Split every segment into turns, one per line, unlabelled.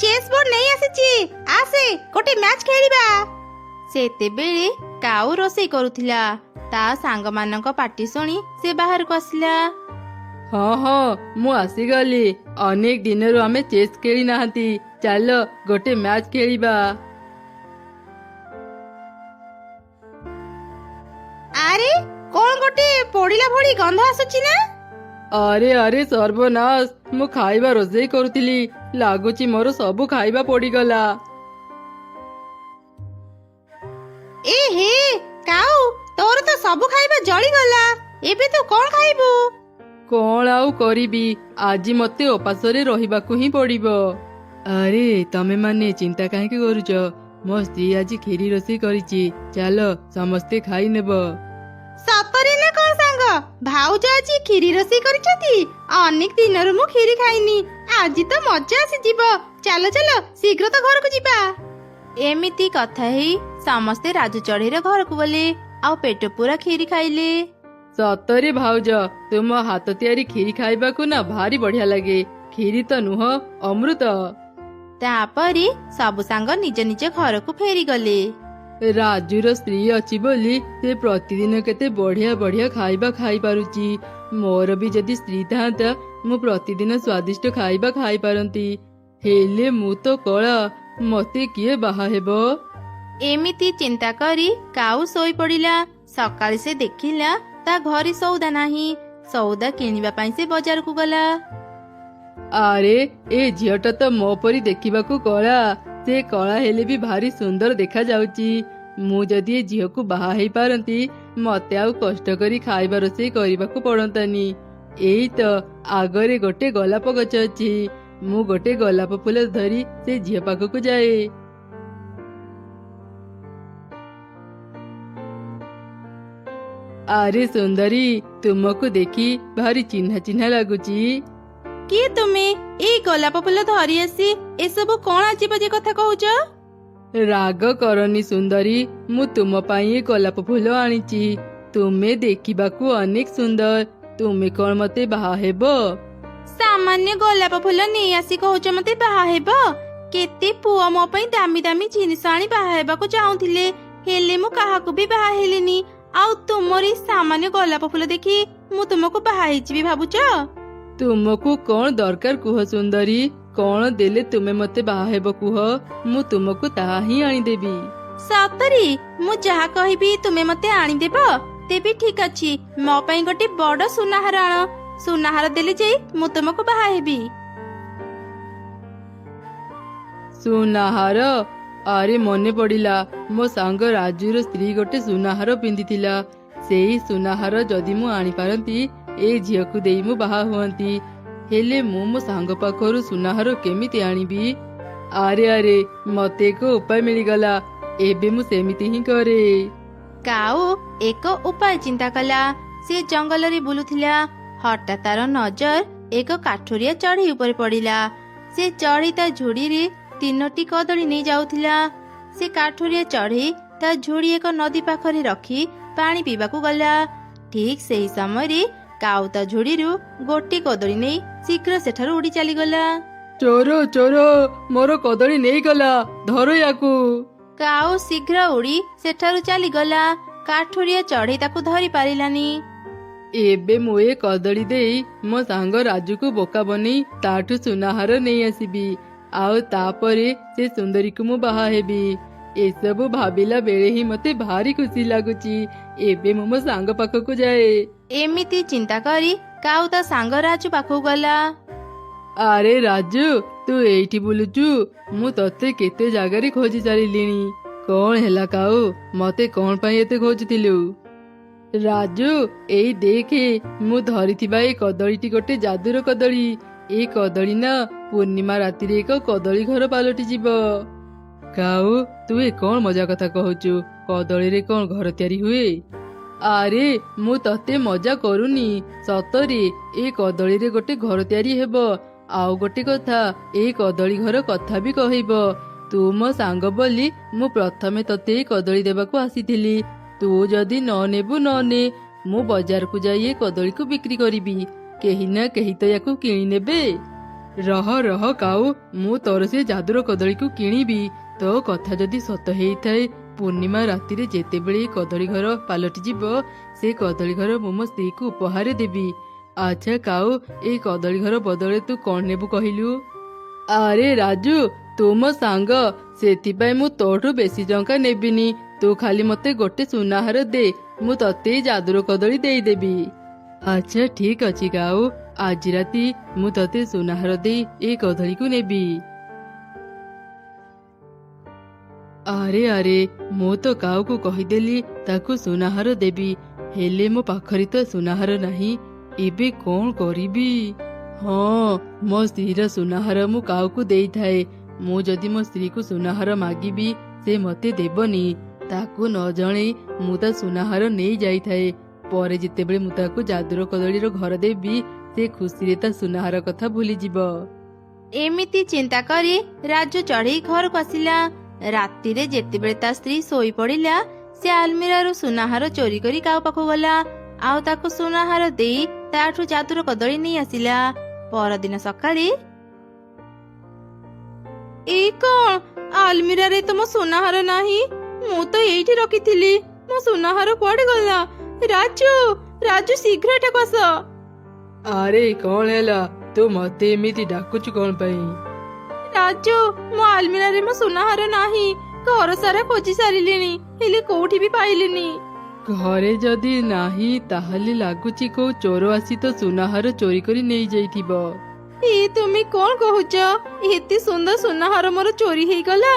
Chess board ନେଇ ଆସିଛି, ଆସେ ଗୋଟେ ମ୍ୟାଚ୍ ଖେଳିବା। ସେତେବେଳେ କାଉ ରୋଷେଇ କରୁଥିଲା। ତା ସାଙ୍ଗମାନଙ୍କ ପାଟି ଶୁଣି ସେ ବାହାରକୁ ଆସିଲା।
ହଁ ହଁ, ମୁଁ ଆସିଗଲି। ଅନେକ ଦିନରୁ ଆମେ ଚେସ୍ ଖେଳି ନାହାନ୍ତି। ଚାଲ ଗୋଟେ ମ୍ୟାଚ୍ ଖେଳିବା।
ଆରେ କଣ ଗୋଟେ ପୋଡ଼ିଲା ଭଳି ଗନ୍ଧ ଆସୁଛି ନା?
ଆରେ ଆରେ ସର୍ବନାଶ, ମୁଁ ଖାଇବା ରୋଷେଇ କରୁଥିଲି। ଲାଗୁଛି ମୋର ସବୁ ଖାଇବା ପୋଡ଼ିଗଲା।
ଏ ହେ କାଉ, ତୋର ତ ସବୁ ଖାଇବା ଜଳିଗଲା। ଏବେ ତୁ କଣ ଖାଇବୁ?
କଣ ଆଉ କରିବି, ଆଜି ମତେ ଉପାସରେ ରହିବାକୁ ହିଁ ପଡିବ। ଆରେ ତମେ ମାନେ ଚିନ୍ତା କାହିଁକି କରୁଛ? ମୋ ସ୍ତ୍ରୀ ଆଜି କ୍ଷୀରି ରୋଷେଇ କରିଛି। ଚାଲ ସମସ୍ତେ ଖାଇନେବ।
ସତରେ ନା କଣ ସାଙ୍ଗ? ଭାଉଜ ଆଜି କ୍ଷୀରି ରୋଷେଇ କରିଛନ୍ତି? ଅନେକ ଦିନରୁ ମୁଁ କ୍ଷୀରି ଖାଇନି। ଆଜି ତ ମଜା ଆସିଯିବ। ଚାଲ ଚାଲ ଶୀଘ୍ର ତ ଘରକୁ ଯିବା। ଏମିତି କଥା ହେଇ ସମସ୍ତେ ରାଜୁ ଚଢ଼େଇର ଘରକୁ ଗଲେ ଆଉ ପେଟ ପୁରା କ୍ଷୀରି ଖାଇଲେ।
ସତରେ ଭାଉଜ, ତୁମ ହାତ ତିଆରି କ୍ଷୀରି ଖାଇବାକୁ ନା ଭାରି ବଢିଆ ଲାଗେ। କ୍ଷୀରି ତ ନୁହଁ, ଅମୃତ।
ତାପରେ ସବୁ ସାଙ୍ଗ ନିଜ ନିଜ ଘରକୁ ଫେରିଗଲେ।
ରାଜୁର ସ୍ତ୍ରୀ ଅଛି ବୋଲି ସେ ପ୍ରତିଦିନ କେତେ ବଢିଆ ବଢିଆ ଖାଇବା ଖାଇପାରୁଛି। ମୋର ବି ଯଦି ସ୍ତ୍ରୀ ଥାନ୍ତା, ମୁଁ ପ୍ରତିଦିନ ସ୍ୱାଦିଷ୍ଟ ଖାଇବା ଖାଇପାରନ୍ତି। ହେଲେ ମୁଁ ତ କଳା, ମତେ କିଏ ବାହା ହେବ?
ଏମିତି ଚିନ୍ତା କରି କାଉ ଶୋଇ ପଡିଲା। ସକାଳେ ସେ ଦେଖିଲା ତା ଘରେ ସଉଦା ନାହିଁ। ସଉଦା କିଣିବା ପାଇଁ ସେ ବଜାରକୁ ଗଲା।
ଆରେ ଏ ଝିଅଟା ତ ମୋ ପରି ଦେଖିବାକୁ କଳା। ସେ କଳା ହେଲେ ବି ଭାରି ସୁନ୍ଦର ଦେଖା ଯାଉଛି। ମୁଁ ଯଦି ଏ ଝିଅକୁ ବାହା ହେଇପାରନ୍ତି, ମତେ ଆଉ କଷ୍ଟ କରି ଖାଇବା ରୋଷେଇ କରିବାକୁ ପଡନ୍ତାନି। ଏଇ ତ ଆଗରେ ଗୋଟେ ଗୋଲାପ ଗଛ ଅଛି। ମୁଁ ଗୋଟେ ଗୋଲାପ ଫୁଲ ଧରି ସେ ଝିଅ ପାଖକୁ ଯାଏ। ଆରେ ସୁନ୍ଦରୀ, ତୁମକୁ ଦେଖି ଭାରି ଚିହ୍ନା ଚିହ୍ନା ଲାଗୁଛି।
କିଏ ତୁମେ? ଏଇ ଗୋଲାପ ଫୁଲ ଧରି ଆସି ଏସବୁ କଣ ଆଜିବ ଯେ କଥା କହୁଛ?
ରାଗ କରନି ସୁନ୍ଦରୀ, ମୁଁ ତୁମ ପାଇଁ ଏ ଗୋଲାପ ଫୁଲ ଆଣିଛି। ତୁମେ ଦେଖିବାକୁ ଅନେକ ସୁନ୍ଦର। ତୁମେ କଣ ମତେ ବାହା ହେବ?
ସାମାନ୍ୟ ଗୋଲାପ ଫୁଲ ନେଇ ଆସି କହୁଛ ମତେ ବାହା ହେବ? କେତେ ପୁଅ ମୋ ପାଇଁ ଦାମୀ ଦାମୀ ଜିନିଷ ଆଣି ବାହା ହେବାକୁ ଚାହୁଁଥିଲେ, ହେଲେ ମୁଁ କାହାକୁ ବି ବାହା ହେଲିନି। ଆଉ ତୁମର ଏଇ ସାମାନ୍ୟ ଗୋଲାପ ଫୁଲ ଦେଖି ମୁଁ ତୁମକୁ ବାହା ହେଇଯିବି ଭାବୁଛ?
ତୁମକୁ କଣ ଦରକାର କୁହ ସୁନ୍ଦରୀ? କଣ ଦେଲେ ତୁମେ ମତେ ବାହା ହେବ କୁହ? ମୁଁ ତୁମକୁ ତାହା ହିଁ ଆଣିଦେବି।
ସତରେ? ମୁଁ ଯାହା କହିବି ତୁମେ ମତେ ଆଣିଦେବ? ତେବେ ଠିକ ଅଛି, ମୋ ପାଇଁ ଗୋଟେ ବଡ ସୁନାହାର ଆଣ। ସୁନାହାର ଦେଲେ ଯାଇ ମୁଁ ତୁମକୁ ବାହା ହେବି।
ସୁନାହାର? ଆରେ ମନେ ପଡିଲା, ମୋ ସାଙ୍ଗ ରାଜୁର ସ୍ତ୍ରୀ ଗୋଟେ ସୁନାହାର ପିନ୍ଧିଥିଲା। ସେଇ ସୁନାହାର ଯଦି ମୁଁ ଆଣିପାରନ୍ତି, ଏ ଝିଅକୁ ଦେଇ ମୁଁ ବାହା ହୁଅନ୍ତି। ହେଲେ ମୁଁ ମୋ ସାଙ୍ଗ ପାଖରୁ ସୁନାହାର କେମିତି ଆଣିବି? ଆରେ ଆରେ, ମତେ ଏକ ଉପାୟ ମିଳିଗଲା। ଏବେ ମୁଁ ସେମିତି ହିଁ କରେ।
କାଉ ଏକ ଉପାୟ ଚିନ୍ତା କଲା। ସେ ଜଙ୍ଗଲରେ ବୁଲୁଥିଲା। ହଠାତ୍ ତାର ନଜର ଏକ କାଠୁରିଆ ଚଢ଼େଇ ଉପରେ ପଡିଲା। ସେ ଚଢ଼େଇ ତା ଝୁଡିରେ 3ଟି କଦଳୀ ନେଇ ଯାଉଥିଲା। ସେ କାଠୁରିଆ ଚଢ଼େଇ ତା ଝୁଡି ଏକ ନଦୀ ପାଖରେ ରଖି ପାଣି ପିଇବାକୁ ଗଲା। ଠିକ ସେହି ସମୟରେ କାଉ ତା ଝୁଡିରୁ ଗୋଟି କଦଳୀ ନେଇ ଶୀଘ୍ର ସେଠାରୁ ଉଡି ଚାଲିଗଲା।
ଚୋର ଚୋର, ମୋର କଦଳୀ ନେଇଗଲା, ଧର ୟାକୁ।
କାଉ ଶୀଘ୍ର ଉଡି ସେଠାରୁ ଚାଲିଗଲା। କାଠୁରିଆ ଚଢ଼େଇ ତାକୁ ଧରି ପାରିଲାନି।
ଏବେ ମୁଁ ଏ କଦଳୀ ଦେଇ ମୋ ସାଙ୍ଗ ରାଜୁକୁ ବୋକା ବନେଇ ତାଠୁ ସୁନାହାର ନେଇ ଆସିବି। ଆଉ ତାପରେ ସେ ସୁନ୍ଦରୀକୁ ମୁଁ ବାହା ହେବି। ଏସବୁ ଭାବିଲା ବେଳେ ହିଁ ମତେ ଭାରି ଖୁସି ଲାଗୁଛି। ଏବେ ମୁଁ ମୋ ସାଙ୍ଗ ପାଖକୁ ଯାଏ।
ଏମିତି ଚିନ୍ତା କରି କାଉ ତା ସାଙ୍ଗ ରାଜୁ ପାଖକୁ ଗଲା।
ଆରେ ରାଜୁ, ତୁ ଏଇଠି ବୁଲୁଛୁ? ମୁଁ ତତେ କେତେ ଜାଗାରେ ଖୋଜି ସାରିଲିଣି। କଣ ହେଲା କାଉ, ମତେ କଣ ପାଇଁ ଏତେ ଖୋଜୁଥିଲୁ? ରାଜୁ, ଏଇ ଦେଖେ, ମୁଁ ଧରିଥିବା ଏଇ କଦଳୀଟି ଗୋଟେ ଯାଦୁର କଦଳୀ। ଏଇ କଦଳୀ ନା ପୂର୍ଣ୍ଣିମା ରାତିରେ ଏକ କଦଳୀ ଘର ପାଲଟି ଯିବ। କାଉ, ତୁ ଏ କଣ ମଜା କଥା କହୁଛୁ? କଦଳୀରେ କଣ ଘର ତିଆରି ହୁଏ? ଆରେ ମୁଁ ତତେ ମଜା କରୁନି, ସତରେ ଏ କଦଳୀରେ ଗୋଟେ ଘର ତିଆରି ହେବ। ଆଉ ଗୋଟେ କଥା, ଏଇ କଦଳୀ ଘର କଥା ବି କହିବ। ତୁ ମୋ ସାଙ୍ଗ ବୋଲି ମୁଁ ପ୍ରଥମେ ତତେ ଏଇ କଦଳୀ ଦେବାକୁ ଆସିଥିଲି। ତୁ ଯଦି ନ ନେବୁ ନ ନେ, ମୁଁ ବଜାରକୁ ଯାଇ ଏ କଦଳୀକୁ ବିକ୍ରି କରିବି। କେହି ନା କେହି ତ ୟାକୁ କିଣି ନେବେ। ରହ ରହ କାଉ, ମୁଁ ତୋର ସେ ଯାଦୁର କଦଳୀକୁ କିଣିବି। ତୋ କଥା ଯଦି ସତ ହେଇଥାଏ, ପୂର୍ଣ୍ଣିମା ରାତିରେ ଯେତେବେଳେ ଏ କଦଳୀ ଘର ପାଲଟି ଯିବ, ସେ କଦଳୀ ଘର ମୁଁ ମୋ ସ୍ତ୍ରୀକୁ ଉପହାର ଦେବି। ଆଚ୍ଛା କାଉ, ଏଇ କଦଳୀ ଘର ବଦଳରେ ତୁ କଣ ନେବୁ କହିଲୁ? ଆରେ ରାଜୁ, ତୁ ମୋ ସାଙ୍ଗ, ସେଥିପାଇଁ ମୁଁ ତୋଠୁ ବେଶୀ ଟଙ୍କା ନେବିନି। ତୁ ଖାଲି ମତେ ଗୋଟେ ସୁନାହାର ଦେ, ମୁଁ ତତେ ଏଇ ଯାଦୁର କଦଳୀ ଦେଇଦେବି। ଆଚ୍ଛା ଠିକ ଅଛି କାଉ, ଆଜି ରାତି ମୁଁ ତତେ ସୁନାହାର ଦେଇ ଏଇ କଦଳୀକୁ ନେବି। ଆରେ ଆରେ, ମୁଁ ତ କାଉକୁ କହିଦେଲି ତାକୁ ସୁନାହାର ଦେବି, ହେଲେ ମୋ ପାଖରେ ତ ସୁନାହାର ନାହିଁ। ଏବେ କଣ କରିବି? ହଁ, ମୋ ସ୍ତ୍ରୀର ସୁନାହାର ମୁଁ କାଉକୁ ଦେଇଥାଏ। ମୁଁ ଯଦି ମୋ ସ୍ତ୍ରୀକୁ ସୁନାହାର ମାଗିବି, ସେ ମତେ ଦେବନି। ତାକୁ ନ ଜଣେଇ ମୁଁ ତା ସୁନାହାର ନେଇ ଯାଇଥାଏ। ପରେ ଯେତେବେଳେ ମୁଁ ତାକୁ ଯାଦୁର କଦଳୀର ଘର ଦେବି, ସେ ଖୁସିରେ ତା ସୁନାହାର କଥା ଭୁଲିଯିବ।
ଏମିତି ଚିନ୍ତା କରି ରାଜୁ ଚଢ଼େଇ ଘରକୁ ଆସିଲା। ରାତିରେ ଯେତେବେଳେ ତା ସ୍ତ୍ରୀ ଶୋଇ ପଡ଼ିଲା, ସେ ଆଲମିରାରୁ ସୁନାହାର ଚୋରି କରି କାଉ ପାଖକୁ ଗଲା, ଆଉ ତାକୁ ସୁନାହାର ଦେଇ ତାଠୁ ଯାଦୁର କଦଳୀ ନେଇ ଆସିଲା। ପରଦିନ ସକାଳେ, ଏଇ କଣ, ଆଲମିରାରେ ତ ମୋ ସୁନାହାର ନାହିଁ। ମୁଁ ତ ଏଇଠି ରଖିଥିଲି, ମୋ ସୁନାହାର କୁଆଡେ ଗଲା? ରାଜୁ, ରାଜୁ ଶୀଘ୍ର ଏଠାକୁ ଆସ।
ଆରେ କଣ ହେଲା? ତୁ ମତେ ଏମିତି ଡାକୁଛୁ କଣ ପାଇଁ?
ରାଜୁ, ମୋ ଆଲମିରାରେ ମୋ ସୁନାହାର ନାହିଁ। ଘର ସାରା ଖୋଜି ସାରିଲିଣି, ହେଲେ କୋଉଠି ବି ପାଇଲିନି।
ଘରେ ଯଦି ନାହିଁ, ତାହେଲେ ଲାଗୁଛି କୋଉ ଚୋର ଆସି ତ ସୁନାହାର ଚୋରି କରି ନେଇଯାଇଥିବ।
ତୁମେ କଣ କହୁଛ? ଏତେ ସୁନ୍ଦର ସୁନାହାର ମୋର ଚୋରି ହେଇଗଲା।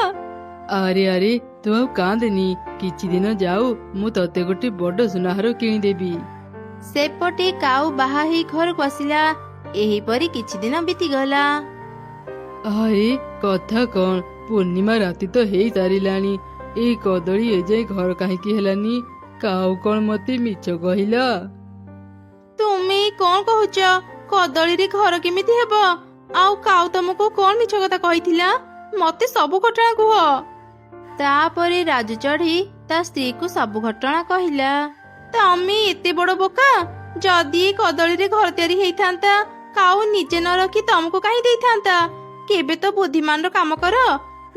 ଆରେ ଆରେ, ତୁ ଆଉ କାନ୍ଦେନି, କିଛି ଦିନ ଯାଉ, ମୁଁ ତତେ ଗୋଟେ ବଡ ସୁନାହାର କିଣିଦେବି।
ସେପଟେ କାଉ ବାହା ହେଇ ଘରକୁ ଆସିଲା। ଏହିପରି କିଛି ଦିନ ବିତିଗଲା।
ଆରେ କଥା କଣ, ପୂର୍ଣ୍ଣିମା ରାତି ତ ହେଇ ସାରିଲାଣି, ଏଇ କଦଳୀ ଏଯାଏ ଘର କାହିଁକି ହେଲାନି? କାଉ କଣ ମତେ ମିଛ କହିଲା?
ତୁମେ କଣ କହୁଛ? କଦଳୀରେ ଘର କେମିତି ହେବ? ଆଉ କାଉ ତମକୁ କଣ ମିଛ କଥା କହିଥିଲା? ମତେ ସବୁ ଘଟଣା କୁହ। ତାପରେ ରାଜୁ ଚଢ଼େଇ ତା ସ୍ତ୍ରୀକୁ ସବୁ ଘଟଣା କହିଲା। ତମେ ଏତେ ବଡ ବୋକା! ଯଦି ଏ କଦଳୀରେ ଘର ତିଆରି ହେଇଥାନ୍ତା, କାଉ ନିଜେ ନ ରଖି ତମକୁ କାହିଁ ଦେଇଥାନ୍ତା? କେବେ ତ ବୁଦ୍ଧିମାନର କାମ କର।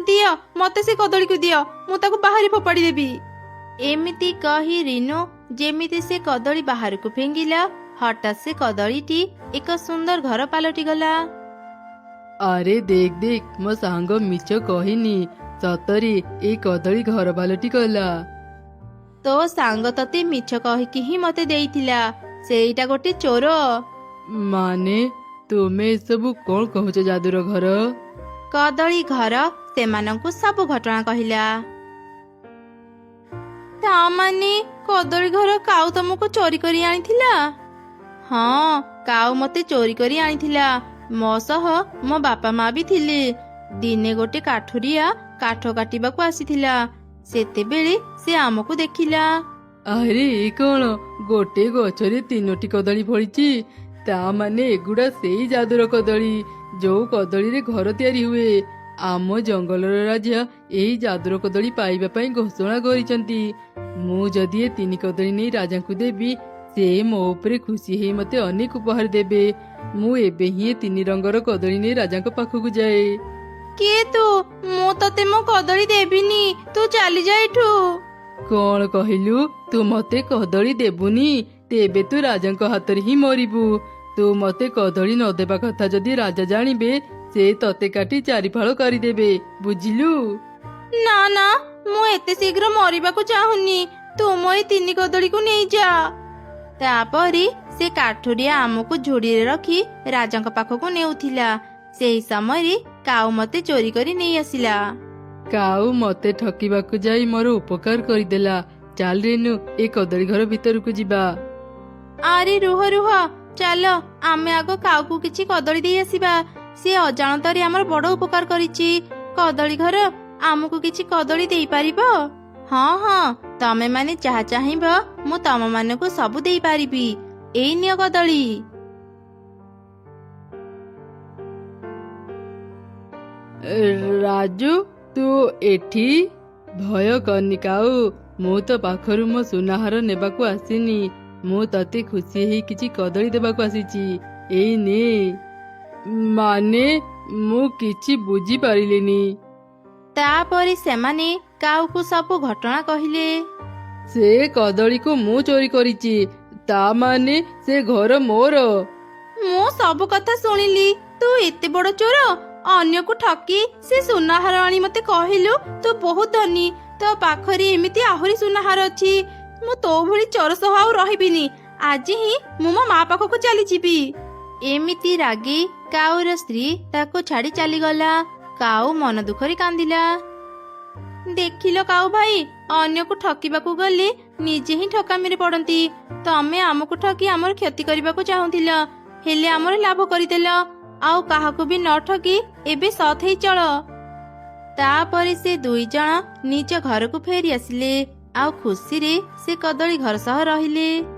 ଦିଅ, ମତେ ସେ କଦଳୀକୁ ଦିଅ, ମୁଁ ତାକୁ ବାହାରେ ଫୋପାଡ଼ି ଦେବି। ଏମିତି କହି ରିନୁ ଯେମିତି ସେ କଦଳୀ ବାହାରକୁ ଫିଙ୍ଗିଲା, ହଠାତ୍ ସେ କଦଳୀଟି ଏକ ସୁନ୍ଦର ଘର ପାଲଟିଗଲା।
ଆରେ ଦେଖ ଦେଖ, ମୋ ସାଙ୍ଗ ମିଛ କହିନି, ସତରେ ଏଇ କଦଳୀ ଘର ପାଲଟି ଗଲା।
ତୋ ସାଙ୍ଗ ତତେ ମିଛ କହିକି ହିଁ ମତେ ଦେଇଥିଲା। ସେଇଟା ଗୋଟେ ଚୋର।
ମାନେ, ତୁମେ ଏସବୁ କଣ କହୁଛ? ଯାଦୁର ଘର?
କଦଳୀ ଘର ସେମାନଙ୍କୁ ସବୁ ଘଟଣା କହିଲା। ତାମାନେ କଦଳୀ ଘର କାଉ ତମକୁ ଚୋରି କରି ଆଣିଥିଲା? ହଁ, କାଉ ମତେ ଚୋରି କରି ଆଣିଥିଲା। ମୋ ସହ ମୋ ବାପା ମା ବି ଥିଲେ। ଦିନେ ଗୋଟେ କାଠୁରିଆ କାଠ କାଟିବାକୁ ଆସିଥିଲା। ସେତେବେଳେ ସେ ଆମକୁ ଦେଖିଲା।
ଆରେ ଏ କଣ, ଗୋଟେ ଗଛରେ 3ଟି କଦଳୀ ଫଳିଛି। ତା ମାନେ ଏଗୁଡା ସେଇ ଯାଦୁର କଦଳୀ, ଯୋଉ କଦଳୀରେ ଘର ତିଆରି ହୁଏ। ଆମ ଜଙ୍ଗଲର ରାଜା ଏଇ ଯାଦୁର କଦଳୀ ପାଇବା ପାଇଁ ଘୋଷଣା କରିଛନ୍ତି। ମୁଁ ଯଦି ଏ 3 କଦଳୀ ନେଇ ରାଜାଙ୍କୁ ଦେବି, ସେ ମୋ ଉପରେ ଖୁସି ହେଇ ମତେ ଅନେକ ଉପହାର ଦେବେ। ମୁଁ ଏବେ ହିଁ 3 ରଙ୍ଗର କଦଳୀ ନେଇ ରାଜାଙ୍କ ପାଖକୁ ଯାଏ।
କିଏ ତୁ? ମୁଁ ତତେ ମୋ କଦଳୀ ଦେବିନି, ତୁ ଚାଲିଯା ଏଠୁ।
କଣ କହିଲୁ? ତୁ ମତେ କଦଳୀ ଦେବୁନି? ତେବେ ତୁ ରାଜାଙ୍କ ହାତରେ ହିଁ ମରିବୁ। ତୁ ମତେ କଦଳୀ ନ ଦେବା କଥା ଯଦି ରାଜା ଜାଣିବେ, ସେ ତତେ କାଟି 4 ଫାଳ କରିଦେବେ, ବୁଝିଲୁ?
ନା ନା, ମୁଁ ଏତେ ଶୀଘ୍ର ମରିବାକୁ ଚାହୁଁନି। ତୁ ମୋ ଏଇ 3 କଦଳୀକୁ ନେଇଯା। ତାପରେ ସେ କାଠୁରିଆ ଆମକୁ ଝୁଡିରେ ରଖି ରାଜାଙ୍କ ପାଖକୁ ନେଉଥିଲା। ସେହି ସମୟରେ କାଉ ମତେ ଚୋରି କରି ନେଇ ଆସିଲା।
କାଉ ମତେ ଠକିବାକୁ ଯାଇ ମୋର ଉପକାର କରିଦେଲା। ଚାଲ ରେନୁ, ଏ କଦଳୀ ଘର ଭିତରକୁ ଯିବା।
ଆରେ ରୁହ ରୁହ, ଚାଲ ଆମେ ଆଗ କାଉକୁ କିଛି କଦଳୀ ଦେଇ ଆସିବା। ସେ ଅଜାଣତରେ ଆମର ବଡ ଉପକାର କରିଛି। କଦଳୀ ଘର ଆମକୁ କିଛି କଦଳୀ ଦେଇପାରିବ? ହଁ ହଁ, ତମେ ମାନେ ଯାହା ଚାହିଁବ ମୁଁ ତମ ମାନଙ୍କୁ ସବୁ ଦେଇପାରିବି। ଏଇ ନିଅ କଦଳୀ।
ରାଜୁ, ତୁ ଏଠି? ଭୟ କରନି କାଉ, ମୁଁ ତ ପାଖରୁ ମୋ ସୁନାହାର ନେବାକୁ ଆସିନି। ମୁଁ ତତେ ଖୁସି ହେଇ କିଛି କଦଳୀ ଦେବାକୁ ଆସିଛି। ଏଇ ନେ। ମାନେ ମୁଁ କିଛି ବୁଝିପାରିଲିନି।
ତାପରେ ସେମାନେ କାଉକୁ ସବୁ ଘଟଣା କହିଲେ।
ସେ କଦଳୀକୁ ମୁଁ ଚୋରି କରିଛି, ତା ମାନେ ସେ ଘର ମୋର।
ମୁଁ ସବୁ କଥା ଶୁଣିଲି। ତୁ ଏତେ ବଡ ଚୋର, ଅନ୍ୟକୁ ଠକି ସେ ସୁନାହାର ଆଣି ମତେ କହିଲୁ ତୁ ବହୁତ ଧନୀ, ତୋ ପାଖରେ ଏମିତି ଆହୁରି ସୁନାହାର ଅଛି। ମୁଁ ତୋ ଭଳି ଚୋର ସହ ଆଉ ରହିବିନି। ଆଜି ହିଁ ମୁଁ ମୋ ମା ପାଖକୁ ଚାଲିଯିବି। ଏମିତି ରାଗି କାଉର ସ୍ତ୍ରୀ ତାକୁ ଛାଡି ଚାଲିଗଲା। କାଉ ମନ ଦୁଃଖରେ କାନ୍ଦିଲା। ଦେଖିଲ କାଉ ଭାଇ, ଅନ୍ୟକୁ ଠକିବାକୁ ଗଲେ ନିଜେ ହିଁ ଠକାମିରେ ପଡନ୍ତି। ତମେ ଆମକୁ ଠକି ଆମର କ୍ଷତି କରିବାକୁ ଚାହୁଁଥିଲ, ହେଲେ ଆମର ଲାଭ କରିଦେଲ। ଆଉ କାହାକୁ ବି ନ ଠକି ଏବେ ସତ୍ ହେଇ ଚଳ। ତାପରେ ସେ ଦୁଇ ଜଣ ନିଜ ଘରକୁ ଫେରି ଆସିଲେ। ଆଉ ଖୁସିରେ ସେ କଦଳୀ ଘର ସହ ରହିଲେ।